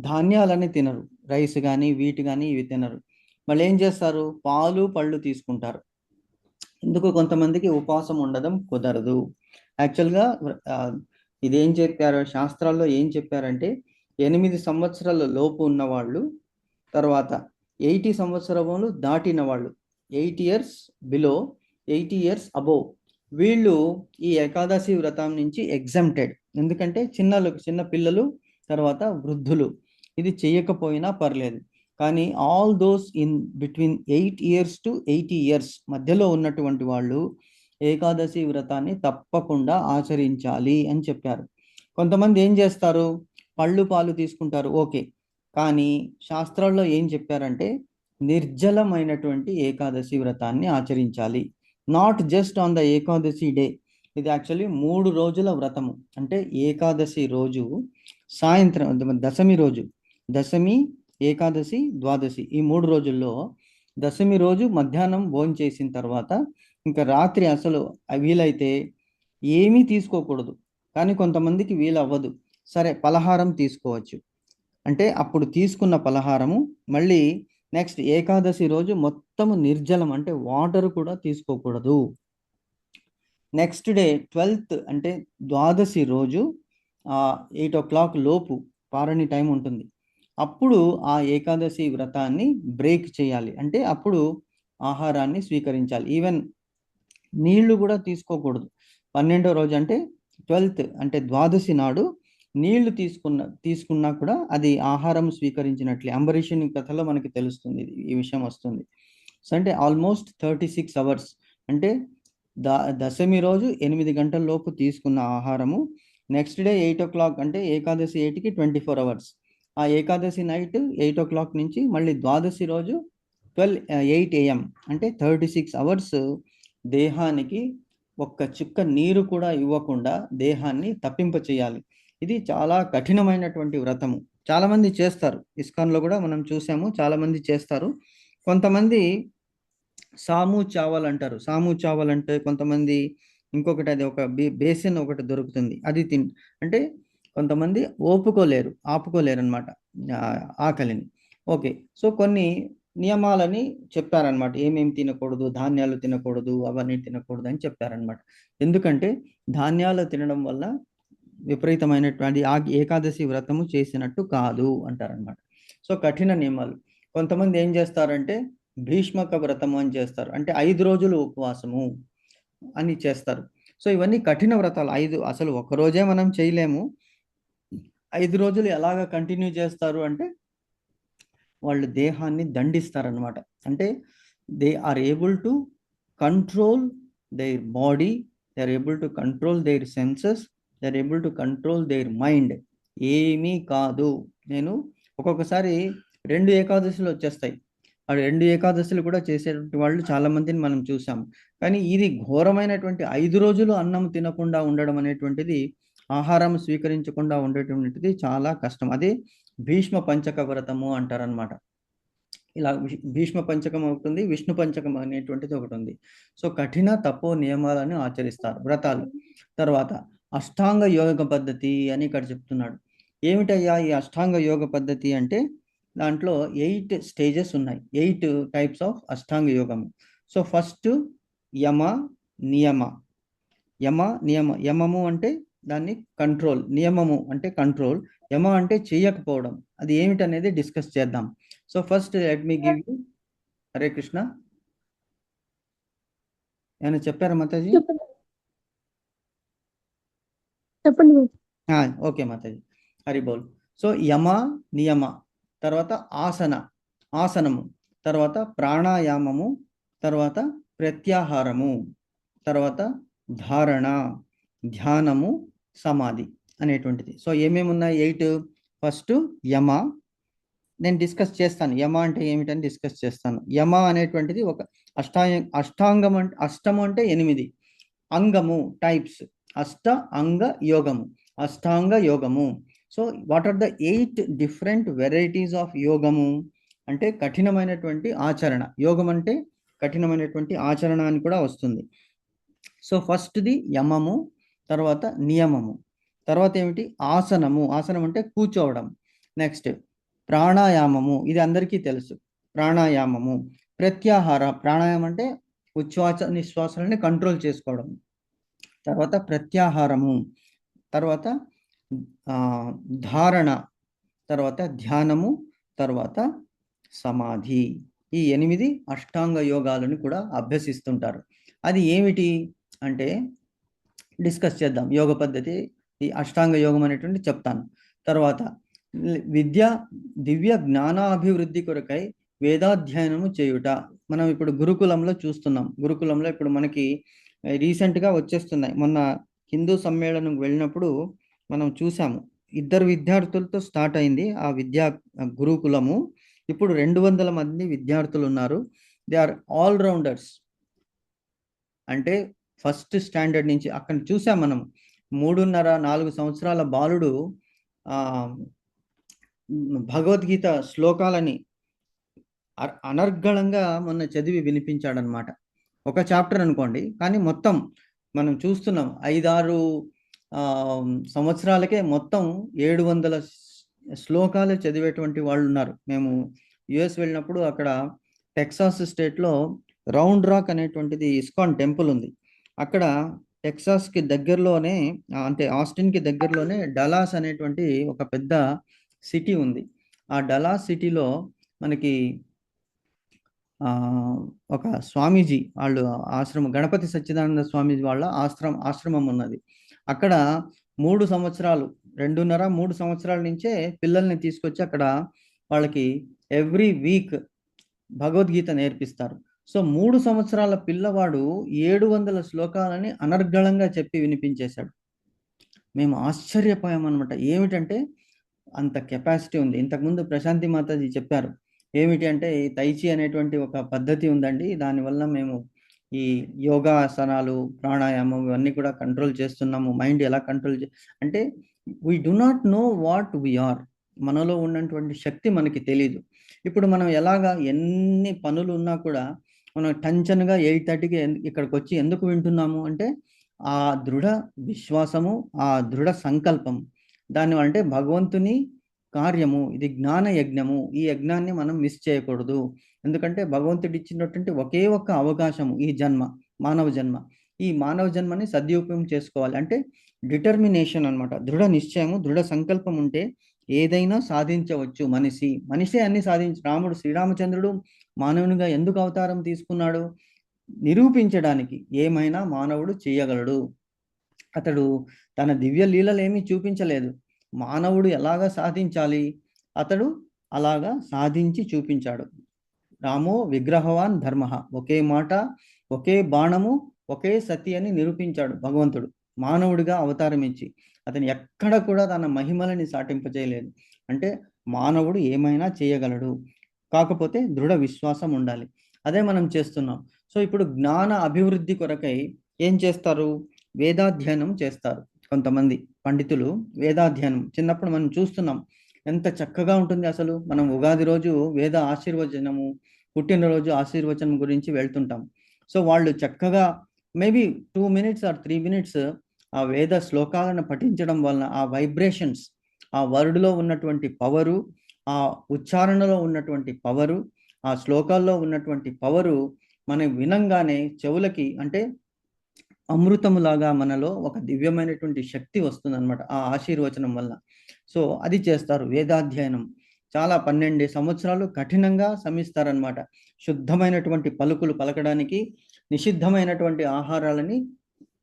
A: ధాన్యాలని తినరు, రైస్ కానీ వీట్ కానీ ఇవి తినరు. మళ్ళీ ఏం చేస్తారు, పాలు పళ్ళు తీసుకుంటారు. ఎందుకు కొంతమందికి ఉపవాసం ఉండడం కుదరదు. యాక్చువల్గా ఇదేం చెప్పారు శాస్త్రాల్లో, ఏం చెప్పారంటే 8 సంవత్సరాల లోపు ఉన్న వాళ్ళు, తర్వాత 80 సంవత్సరములు దాటిన వాళ్ళు, 8 ఇయర్స్ బిలో, 80 ఇయర్స్ అబోవ్, వీళ్ళు ఈ ఏకాదశి వ్రతం నుంచి ఎగ్జామ్టెడ్. ఎందుకంటే చిన్న పిల్లలు, తర్వాత వృద్ధులు ఇది చేయకపోయినా పర్లేదు. కానీ all those in between 8 years to 80 years మధ్యలో ఉన్నటువంటి వాళ్ళు ఏకాదశి వ్రతాన్ని తప్పకుండా ఆచరించాలి అని చెప్పారు. కొంతమంది ఏం చేస్తారు, పళ్ళు పాలు తీసుకుంటారు, ఓకే. కానీ శాస్త్రాల్లో ఏం చెప్పారంటే నిర్జలమైనటువంటి ఏకాదశి వ్రతాన్ని ఆచరించాలి. Not just on the Ekadashi day. ఇది యాక్చువల్లీ 3 రోజుల వ్రతము. అంటే ఏకాదశి రోజు సాయంత్రం, దశమి రోజు, దశమి, ఏకాదశి, ద్వాదశి, ఈ 3 రోజుల్లో దశమి రోజు మధ్యాహ్నం భోజనం చేసిన తర్వాత ఇంకా రాత్రి అసలు వీలైతే ఏమీ తీసుకోకూడదు. కానీ కొంతమందికి వీలు అవ్వదు, సరే పలహారం తీసుకోవచ్చు. అంటే అప్పుడు తీసుకున్న పలహారము మళ్ళీ నెక్స్ట్ ఏకాదశి రోజు మొత్తము నిర్జలం, అంటే వాటర్ కూడా తీసుకోకూడదు. నెక్స్ట్ డే 12th అంటే ద్వాదశి రోజు 8 o'clock లోపు పారణి టైం ఉంటుంది. అప్పుడు ఆ ఏకాదశి వ్రతాన్ని బ్రేక్ చేయాలి, అంటే అప్పుడు ఆహారాన్ని స్వీకరించాలి. ఈవెన్ నీళ్లు కూడా తీసుకోకూడదు. 12వ రోజు అంటే 12th అంటే ద్వాదశి నాడు నీళ్లు తీసుకున్నా కూడా అది ఆహారం స్వీకరించినట్లే. అంబరీషుని కథలో మనకి తెలుస్తుంది, ఈ విషయం వస్తుంది. సో అంటే ఆల్మోస్ట్ 36 అవర్స్, అంటే దశమి రోజు 8 గంటల లోపు తీసుకున్న ఆహారము, నెక్స్ట్ డే 8 o'clock అంటే ఏకాదశి 8కి 24 అవర్స్, ఆ ఏకాదశి నైట్ 8 o'clock నుంచి మళ్ళీ ద్వాదశి రోజు 8 AM అంటే 36 అవర్స్ దేహానికి ఒక్క చుక్క నీరు కూడా ఇవ్వకుండా దేహాన్ని తప్పింప చేయాలి. ఇది చాలా కఠినమైనటువంటి వ్రతము. చాలామంది చేస్తారు, ఇస్కాన్లో కూడా మనం చూసాము, చాలామంది చేస్తారు. కొంతమంది సాము చావల్ అంటారు. సాము చావల్ అంటే కొంతమంది ఇంకొకటి, అది ఒక బేసిన్ ఒకటి దొరుకుతుంది, అది అంటే కొంతమంది ఆపుకోలేరు అనమాట ఆకలిని. ఓకే, సో కొన్ని నియమాలని చెప్పారనమాట, ఏమేమి తినకూడదు, ధాన్యాలు తినకూడదు, అవన్నీ తినకూడదు అని చెప్పారనమాట. ఎందుకంటే ధాన్యాలు తినడం వల్ల విపరీతమైనటువంటి ఏకాదశి వ్రతము చేసినట్టు కాదు అంటారనమాట. సో కఠిన నియమాలు. కొంతమంది ఏం చేస్తారంటే భీష్మక వ్రతము అని చేస్తారు, అంటే 5 రోజులు ఉపవాసము అని చేస్తారు. సో ఇవన్నీ కఠిన వ్రతాలు. 5 అసలు ఒక రోజే మనం చేయలేము, 5 రోజులు ఎలాగ కంటిన్యూ చేస్తారు అంటే వాళ్ళు దేహాన్ని దండిస్తారనమాట. అంటే they are able to control their body, they are able to control their senses, they are able to control their mind. ఏమీ కాదు. నేను ఒక్కొక్కసారి 2 ఏకాదశులు వచ్చేస్తాయి, ఆ 2 ఏకాదశులు కూడా చేసేటువంటి వాళ్ళు చాలా మందిని మనం చూసాం. కానీ ఇది ఘోరమైనటువంటి 5 రోజులు అన్నం తినకుండా ఉండడం అనేటువంటిది, ఆహారం స్వీకరించకుండా ఉండేటువంటిది చాలా కష్టం. అదే భీష్మ పంచక వ్రతము అంటారనమాట. ఇలా భీష్మ పంచకం అవుతుంది, విష్ణు పంచకం అనేటువంటిది ఒకటి ఉంది. సో కఠిన తపో నియమాలను ఆచరిస్తారు వ్రతాలు. తర్వాత అష్టాంగ యోగ పద్ధతి అని ఇక్కడ చెప్తున్నాడు. ఏమిటయ్యా ఈ అష్టాంగ యోగ పద్ధతి అంటే దాంట్లో 8 స్టేజెస్ ఉన్నాయి, 8 టైప్స్ ఆఫ్ అష్టాంగ యోగము. సో ఫస్ట్ యమ నియమ. యమము అంటే దాన్ని కంట్రోల్, నియమము అంటే కంట్రోల్, యమ అంటే చేయకపోవడం. అది ఏమిటనేది డిస్కస్ చేద్దాం. So first let me give you. Hare Krishna. ఏమైనా చెప్పారా మాతాజీ?
C: చెప్పండి.
A: ఓకే మాతాజీ, హరి బోల్. సో యమ నియమ, తర్వాత ఆసనము, తర్వాత ప్రాణాయామము, తర్వాత ప్రత్యాహారము, తర్వాత ధారణ, ధ్యానము, సమాధి అనేటువంటిది. సో ఏమేమి ఉన్నాయి? 8. ఫస్ట్ యమ, నేను డిస్కస్ చేస్తాను యమ అంటే ఏమిటని డిస్కస్ చేస్తాను. యమ అనేటువంటిది ఒక అష్టాంగం అంటే, అష్టము అంటే 8 అంగము, టైప్స్, అష్టాంగ యోగము. So what are the 8 different varieties of యోగము అంటే కఠినమైనటువంటి ఆచరణ. యోగం అంటే కఠినమైనటువంటి ఆచరణ అని కూడా వస్తుంది. సో ఫస్ట్ది యమము, తర్వాత నియమము, తర్వాత ఏమిటి? ఆసనం అంటే కూర్చోవడం. నెక్స్ట్ ప్రాణాయామము, ఇది అందరికీ తెలుసు, ప్రాణాయామము. ప్రాణాయామం అంటే ఉచ్ఛ్వాస నిశ్వాసాలని కంట్రోల్ చేసుకోవడం. తర్వాత ప్రత్యాహారము, తర్వాత ధారణ, తర్వాత ధ్యానము, తర్వాత సమాధి. ఈ 8 అష్టాంగ యోగాలను కూడా అభ్యసిస్తుంటారు. అది ఏమిటి అంటే డిస్కస్ చేద్దాం. యోగ పద్ధతి, ఈ అష్టాంగ యోగం అనేటువంటి చెప్తాను. తర్వాత దివ్య జ్ఞానాభివృద్ధి కొరకై వేదాధ్యయనము చేయుట. మనం ఇప్పుడు గురుకులంలో చూస్తున్నాం. గురుకులంలో ఇప్పుడు మనకి రీసెంట్గా వచ్చేస్తున్నాయి. మొన్న హిందూ సమ్మేళనం వెళ్ళినప్పుడు మనం చూసాము, 2 విద్యార్థులతో స్టార్ట్ అయింది ఆ గురుకులము. ఇప్పుడు 200 మంది విద్యార్థులు ఉన్నారు. They are all rounders. అంటే ఫస్ట్ స్టాండర్డ్ నుంచి అక్కడ చూసాం మనం. 3.5-4 సంవత్సరాల బాలుడు భగవద్గీత శ్లోకాలని అనర్గళంగా మొన్న చదివి వినిపించాడనమాట. ఒక చాప్టర్ అనుకోండి, కానీ మొత్తం మనం చూస్తున్నాం 5-6 సంవత్సరాలకే మొత్తం 700 శ్లోకాలు చదివేటువంటి వాళ్ళు ఉన్నారు. మేము యుఎస్ వెళ్ళినప్పుడు అక్కడ టెక్సాస్ స్టేట్లో రౌండ్ రాక్ అనేటువంటిది ఇస్కాన్ టెంపుల్ ఉంది. అక్కడ టెక్సాస్కి దగ్గరలోనే, అంటే ఆస్టిన్కి దగ్గరలోనే డలాస్ అనేటువంటి ఒక పెద్ద సిటీ ఉంది. ఆ డలాస్ సిటీలో మనకి ఒక స్వామీజీ వాళ్ళు ఆశ్రమం, గణపతి సచ్చిదానంద స్వామీజీ వాళ్ళ ఆశ్రమం ఉన్నది. అక్కడ 3 సంవత్సరాలు, 2.5-3 సంవత్సరాల నుంచే పిల్లల్ని తీసుకొచ్చి అక్కడ వాళ్ళకి ఎవ్రీ వీక్ భగవద్గీత నేర్పిస్తారు. సో 3 సంవత్సరాల పిల్లవాడు 700 శ్లోకాలని అనర్గళంగా చెప్పి వినిపించేశాడు. మేము ఆశ్చర్యపోయామన్నమాట. ఏమిటంటే అంత కెపాసిటీ ఉంది. ఇంతకుముందు ప్రశాంతి మాతాజీ చెప్పారు, ఏమిటి అంటే ఈ తైచి అనేటువంటి ఒక పద్ధతి ఉందండి, దానివల్ల మేము ఈ యోగాసనాలు, ప్రాణాయామం ఇవన్నీ కూడా కంట్రోల్ చేస్తున్నాము. మైండ్ ఎలా కంట్రోల్ అంటే we do not know what we are. మనలో ఉన్నటువంటి శక్తి మనకి తెలీదు. ఇప్పుడు మనం ఎలాగా ఎన్ని పనులు ఉన్నా కూడా మనం టెన్షన్గా 8:30కి ఇక్కడికి వచ్చి ఎందుకు వింటున్నాము అంటే ఆ దృఢ విశ్వాసము, ఆ దృఢ సంకల్పం, దాని అంటే భగవంతుని కార్యము, ఇది జ్ఞాన యజ్ఞము. ఈ యజ్ఞాన్ని మనం మిస్ చేయకూడదు. ఎందుకంటే భగవంతుడు ఇచ్చినటువంటి ఒకే ఒక్క అవకాశము ఈ జన్మ, మానవ జన్మ. ఈ మానవ జన్మని సద్వినియోగం చేసుకోవాలి. అంటే డిటర్మినేషన్ అన్నమాట, దృఢ నిశ్చయము, దృఢ సంకల్పం ఉంటే ఏదైనా సాధించవచ్చు. మనిషే అన్ని రాముడు, శ్రీరామచంద్రుడు మానవునిగా ఎందుకు అవతారం తీసుకున్నాడు? నిరూపించడానికి ఏమైనా మానవుడు చేయగలడు. అతడు తన దివ్య లీలలు ఏమీ చూపించలేదు. మానవుడు ఎలాగా సాధించాలి, అతడు అలాగా సాధించి చూపించాడు. రామో విగ్రహవాన్ ధర్మ, ఒకే మాట, ఒకే బాణము, ఒకే సతి అని నిరూపించాడు భగవంతుడు మానవుడిగా అవతారం ఇచ్చి. అతను ఎక్కడ కూడా తన మహిమలని సాటింపచేయలేదు. అంటే మానవుడు ఏమైనా చేయగలడు, కాకపోతే దృఢ విశ్వాసం ఉండాలి. అదే మనం చేస్తున్నాం. సో ఇప్పుడు జ్ఞాన అభివృద్ధి కొరకై ఏం చేస్తారు? వేదాధ్యయనం చేస్తారు. కొంతమంది పండితులు వేదాధ్యయనం, చిన్నప్పుడు మనం చూస్తున్నాం ఎంత చక్కగా ఉంటుంది. అసలు మనం ఉగాది రోజు వేద ఆశీర్వచనము, పుట్టినరోజు ఆశీర్వచనం గురించి వెళ్తుంటాం. సో వాళ్ళు చక్కగా మేబీ 2 minutes or 3 minutes ఆ వేద శ్లోకాలను పఠించడం వలన ఆ వైబ్రేషన్స్, ఆ వర్డ్లో ఉన్నటువంటి పవరు, ఆ ఉచ్చారణలో ఉన్నటువంటి పవరు, ఆ శ్లోకాల్లో ఉన్నటువంటి పవరు మనం వినంగానే చెవులకి అంటే అమృతములాగా మనలో ఒక దివ్యమైనటువంటి శక్తి వస్తుందన్నమాట ఆ ఆశీర్వచనం వల్ల. సో అది చేస్తారు వేదాధ్యయనం. చాలా 12 సంవత్సరాలు కఠినంగా శ్రమిస్తారనమాట. శుద్ధమైనటువంటి పలుకులు పలకడానికి నిషిద్ధమైనటువంటి ఆహారాలని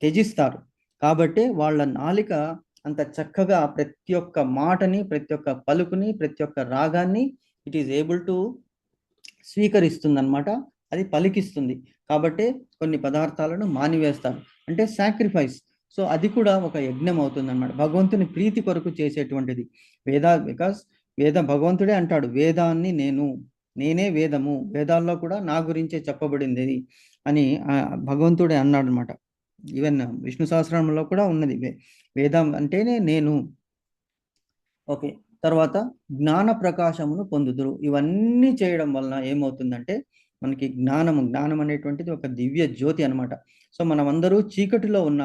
A: త్యజిస్తారు. కాబట్టే వాళ్ళ నాలిక అంత చక్కగా ప్రతి ఒక్క మాటని, ప్రతి ఒక్క పలుకుని, ప్రతి ఒక్క రాగాన్ని ఇట్ ఈస్ ఏబుల్ టు స్వీకరిస్తుందన్నమాట. అది పలికిస్తుంది. కాబట్టే కొన్ని పదార్థాలను మానివేస్తారు. అంటే సాక్రిఫైస్. సో అది కూడా ఒక యజ్ఞం అవుతుందన్నమాట. భగవంతుని ప్రీతి కొరకు చేసేటువంటిది. బికాస్ భగవంతుడే అంటాడు, వేదాన్ని నేనే వేదము. వేదాల్లో కూడా నా గురించే చెప్పబడింది అని భగవంతుడే అన్నాడనమాట. ఈవెన్ విష్ణు సహస్రనామంలో కూడా ఉన్నది. వేదం అంటేనే నేను. ఓకే. తర్వాత జ్ఞాన ప్రకాశమును పొందుదురు. ఇవన్నీ చేయడం వలన ఏమవుతుందంటే మనకి జ్ఞానం అనేటువంటిది ఒక దివ్య జ్యోతి అనమాట. సో మనమందరూ చీకటిలో ఉన్నాం.